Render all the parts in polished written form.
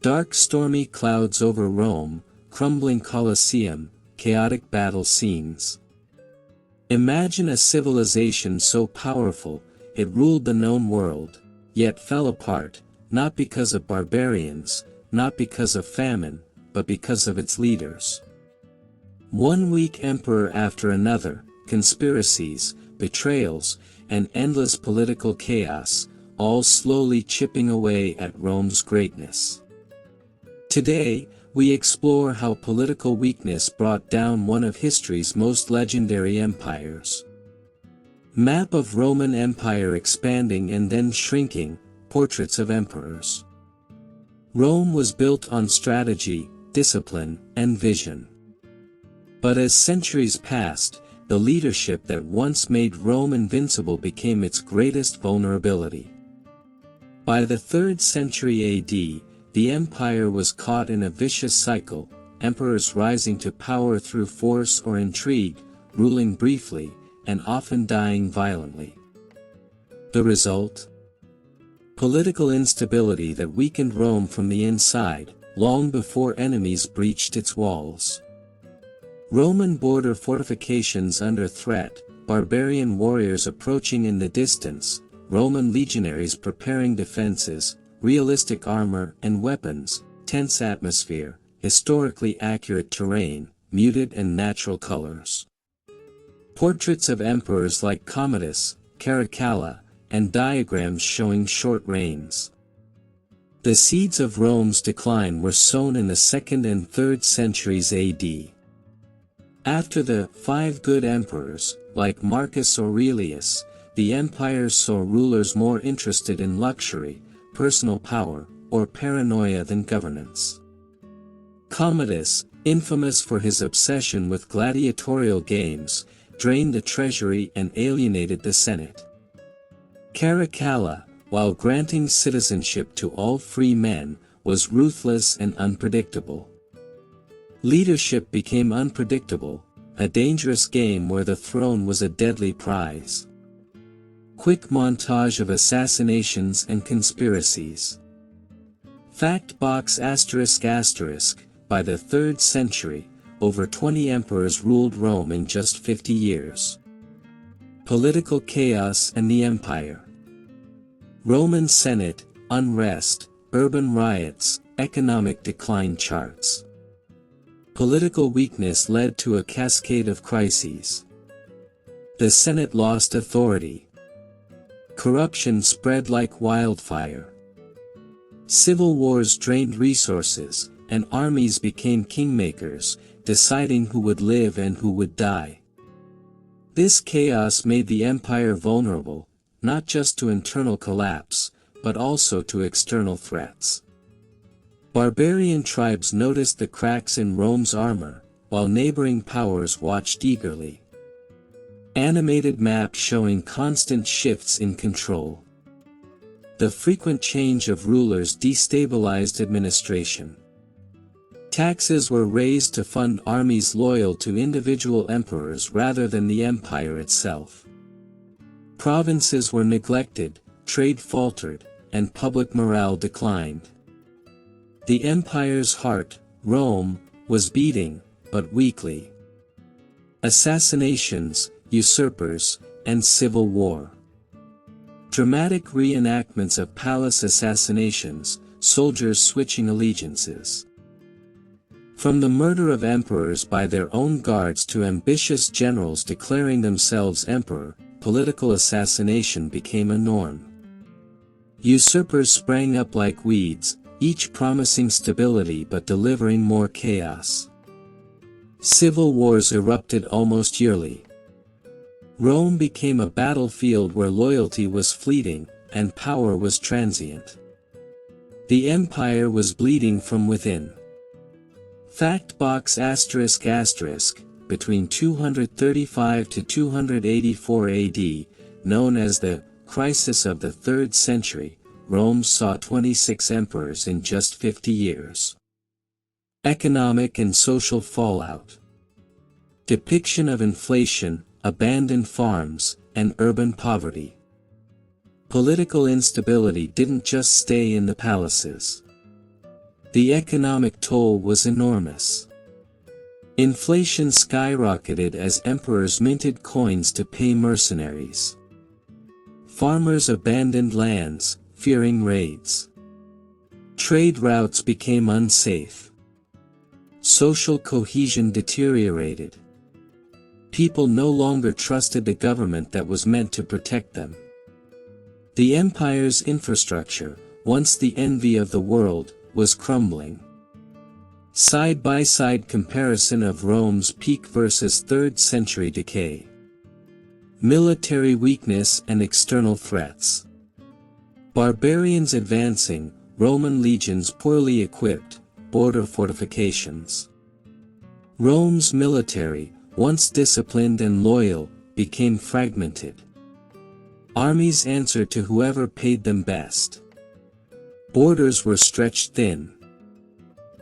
Dark stormy clouds over Rome, crumbling Colosseum, chaotic battle scenes. Imagine a civilization so powerful, it ruled the known world, yet fell apart, not because of barbarians, not because of famine, but because of its leaders. One weak emperor after another, conspiracies, betrayals, and endless political chaos, all slowly chipping away at Rome's greatness. Today, we explore how political weakness brought down one of history's most legendary empires. Map of Roman Empire expanding and then shrinking, portraits of emperors. Rome was built on strategy, discipline, and vision. But as centuries passed, the leadership that once made Rome invincible became its greatest vulnerability. By the 3rd century AD, the empire was caught in a vicious cycle, emperors rising to power through force or intrigue, ruling briefly, and often dying violently. The result? Political instability that weakened Rome from the inside, long before enemies breached its walls. Roman border fortifications under threat, barbarian warriors approaching in the distance, Roman legionaries preparing defenses, realistic armor and weapons, tense atmosphere, historically accurate terrain, muted and natural colors. Portraits of emperors like Commodus, Caracalla, and diagrams showing short reigns. The seeds of Rome's decline were sown in the 2nd and 3rd centuries AD. After the 5 good emperors, like Marcus Aurelius, the empire saw rulers more interested in luxury, personal power, or paranoia than governance. Commodus, infamous for his obsession with gladiatorial games, drained the treasury and alienated the Senate. Caracalla, while granting citizenship to all free men, was ruthless and unpredictable. Leadership became unpredictable, a dangerous game where the throne was a deadly prize. Quick montage of assassinations and conspiracies. Fact box ****. By the 3rd century, over 20 emperors ruled Rome in just 50 years. Political chaos and the empire. Roman Senate, unrest, urban riots, economic decline charts. Political weakness led to a cascade of crises. The Senate lost authority. Corruption spread like wildfire. Civil wars drained resources, and armies became kingmakers, deciding who would live and who would die. This chaos made the empire vulnerable, not just to internal collapse, but also to external threats. Barbarian tribes noticed the cracks in Rome's armor, while neighboring powers watched eagerly. Animated maps showing constant shifts in control. The frequent change of rulers destabilized administration. Taxes were raised to fund armies loyal to individual emperors rather than the empire itself. Provinces were neglected, trade faltered, and public morale declined. The empire's heart, Rome, was beating, but weakly. Assassinations, usurpers, and civil war. Dramatic reenactments of palace assassinations, soldiers switching allegiances. From the murder of emperors by their own guards to ambitious generals declaring themselves emperor, political assassination became a norm. Usurpers sprang up like weeds, each promising stability but delivering more chaos. Civil wars erupted almost yearly. Rome became a battlefield where loyalty was fleeting, and power was transient. The empire was bleeding from within. Fact box ***, between 235 to 284 AD, known as the crisis of the 3rd century, Rome saw 26 emperors in just 50 years. Economic and social fallout. Depiction of inflation, abandoned farms, and urban poverty. Political instability didn't just stay in the palaces. The economic toll was enormous. Inflation skyrocketed as emperors minted coins to pay mercenaries. Farmers abandoned lands, fearing raids. Trade routes became unsafe. Social cohesion deteriorated. People no longer trusted the government that was meant to protect them. The empire's infrastructure, once the envy of the world, was crumbling. Side-by-side comparison of Rome's peak versus 3rd century decay. Military weakness and external threats. Barbarians advancing, Roman legions poorly equipped, border fortifications. Rome's military, once disciplined and loyal, became fragmented. Armies answered to whoever paid them best. Borders were stretched thin.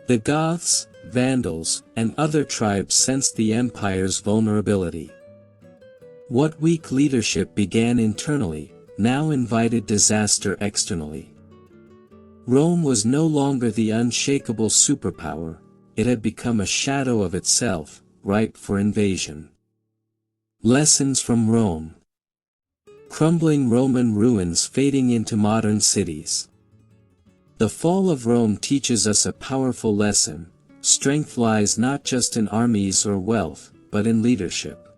The Goths, Vandals, and other tribes sensed the empire's vulnerability. What weak leadership began internally, now invited disaster externally. Rome was no longer the unshakable superpower, it had become a shadow of itself, ripe for invasion. Lessons from Rome. Crumbling Roman ruins fading into modern cities. The fall of Rome teaches us a powerful lesson: strength lies not just in armies or wealth, but in leadership.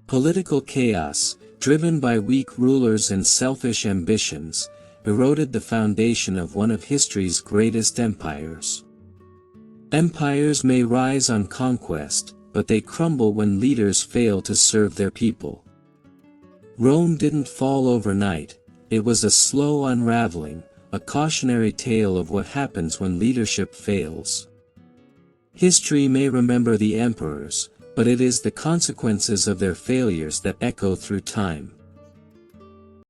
Political chaos, driven by weak rulers and selfish ambitions, eroded the foundation of one of history's greatest empires. Empires may rise on conquest, but they crumble when leaders fail to serve their people. Rome didn't fall overnight, it was a slow unraveling, a cautionary tale of what happens when leadership fails. History may remember the emperors, but it is the consequences of their failures that echo through time.